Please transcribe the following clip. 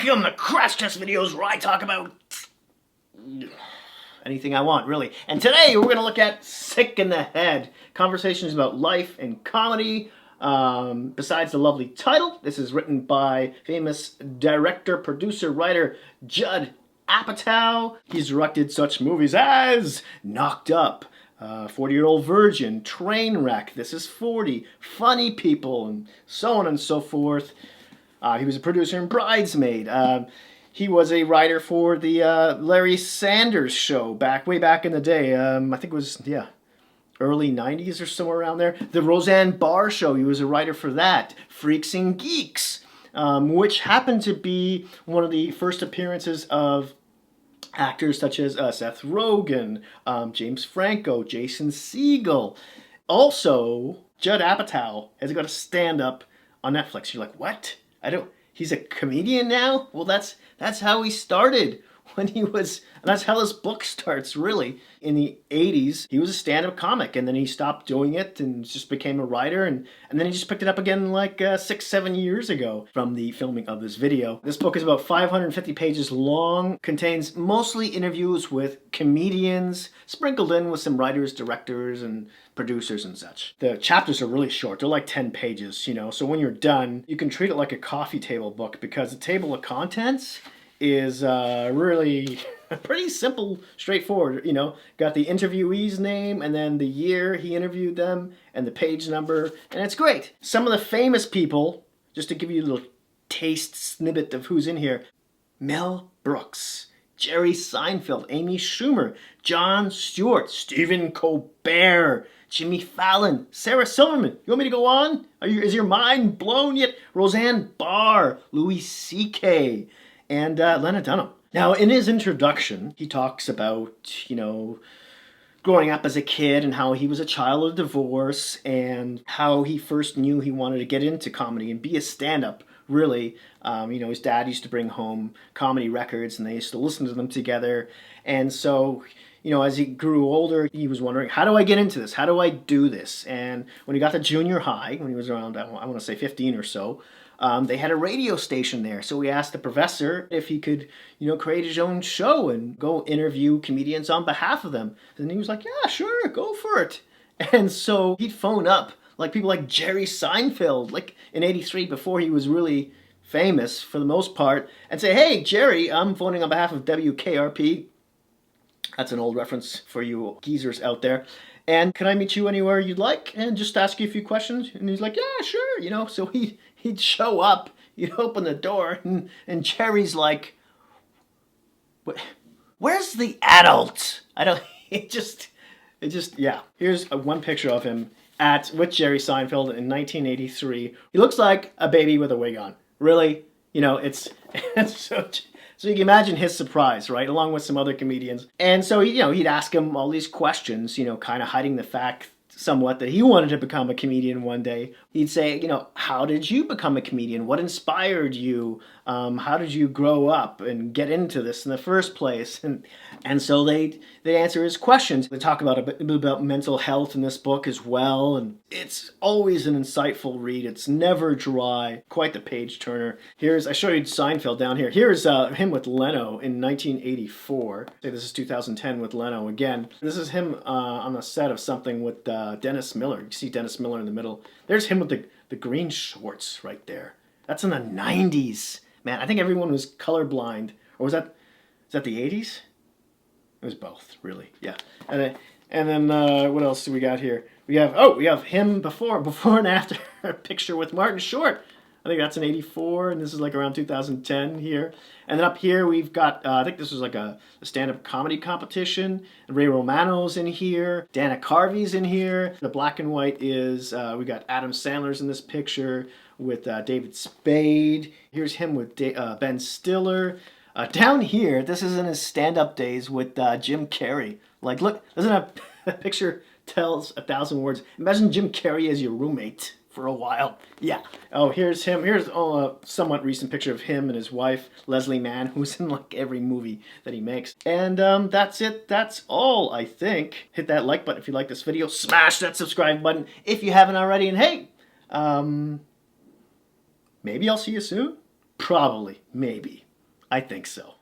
Welcome to Crash Test Videos, where I talk about anything I want, really. And today we're going to look at Sick in the Head. Conversations about life and comedy. Besides the lovely title, this is written by famous director, producer, writer Judd Apatow. He's directed such movies as Knocked Up, 40-Year-Old Virgin, Trainwreck, This Is 40, Funny People, and so on and so forth. He was a producer in Bridesmaid. He was a writer for the Larry Sanders Show way back in the day. I think it was, early 90s or somewhere around there. The Roseanne Barr Show, he was a writer for that. Freaks and Geeks, which happened to be one of the first appearances of actors such as Seth Rogen, James Franco, Jason Segel. Also, Judd Apatow has got a stand-up on Netflix. You're like, what? He's a comedian now? Well, that's how he started when he was, and that's how this book starts, really. In the 80s, he was a stand-up comic, and then he stopped doing it and just became a writer, and then he just picked it up again like 6-7 years ago from the filming of this video. This book is about 550 pages long, contains mostly interviews with comedians, sprinkled in with some writers, directors, and producers and such. The chapters are really short. They're like 10 pages, so when you're done, you can treat it like a coffee table book, because the table of contents is really pretty simple, straightforward. Got the interviewee's name and then the year he interviewed them and the page number, and it's great. Some of the famous people, just to give you a little taste snippet of who's in here: Mel Brooks, Jerry Seinfeld, Amy Schumer, Jon Stewart, Stephen Colbert, Jimmy Fallon, Sarah Silverman. You want me to go on? Is your mind blown yet? Roseanne Barr, Louis C.K., and Lena Dunham. Now, in his introduction, he talks about, growing up as a kid and how he was a child of divorce and how he first knew he wanted to get into comedy and be a stand-up, really. His dad used to bring home comedy records and they used to listen to them together. And so, as he grew older, he was wondering, how do I get into this? How do I do this? And when he got to junior high, when he was around, I want to say 15 or so, they had a radio station there. So we asked the professor if he could, create his own show and go interview comedians on behalf of them. And he was like, yeah, sure, go for it. And so he'd phone up people like Jerry Seinfeld, like in '83, before he was really famous for the most part, and say, hey, Jerry, I'm phoning on behalf of WKRP. That's an old reference for you geezers out there. And can I meet you anywhere you'd like and just ask you a few questions? And he's like, yeah, sure, So he'd show up, he'd open the door, and Jerry's like, where's the adult? Yeah. Here's one picture of him with Jerry Seinfeld in 1983. He looks like a baby with a wig on. Really? It's so you can imagine his surprise, right? Along with some other comedians. And so, he'd ask him all these questions, kind of hiding the fact somewhat that he wanted to become a comedian one day. He'd say, how did you become a comedian? What inspired you? How did you grow up and get into this in the first place? And so they answer his questions. They talk about a bit about mental health in this book as well. And it's always an insightful read. It's never dry. Quite the page turner. I showed you Seinfeld down here. Here's him with Leno in 1984. This is 2010 with Leno again. This is him on the set of something with Dennis Miller. You see Dennis Miller in the middle. There's him with the green shorts right there. That's in the 90s. Man, I think everyone was colorblind. Or is that the 80s? It was both, really. Yeah. And then what else do we got here? We have him before and after picture with Martin Short. I think that's in 84, and this is like around 2010 here. And then up here we've got, I think this was like a stand-up comedy competition. Ray Romano's in here. Dana Carvey's in here. The black and white is, we got Adam Sandler's in this picture with David Spade. Here's him with Ben Stiller. Down here, this is in his stand-up days with Jim Carrey. Like, look, doesn't that picture tells 1,000 words? Imagine Jim Carrey as your roommate for a while. Yeah. Oh, here's him. Here's a somewhat recent picture of him and his wife, Leslie Mann, who's in like every movie that he makes. And that's it. That's all, I think. Hit that like button if you like this video. Smash that subscribe button if you haven't already. And hey, maybe I'll see you soon. Probably. Maybe. I think so.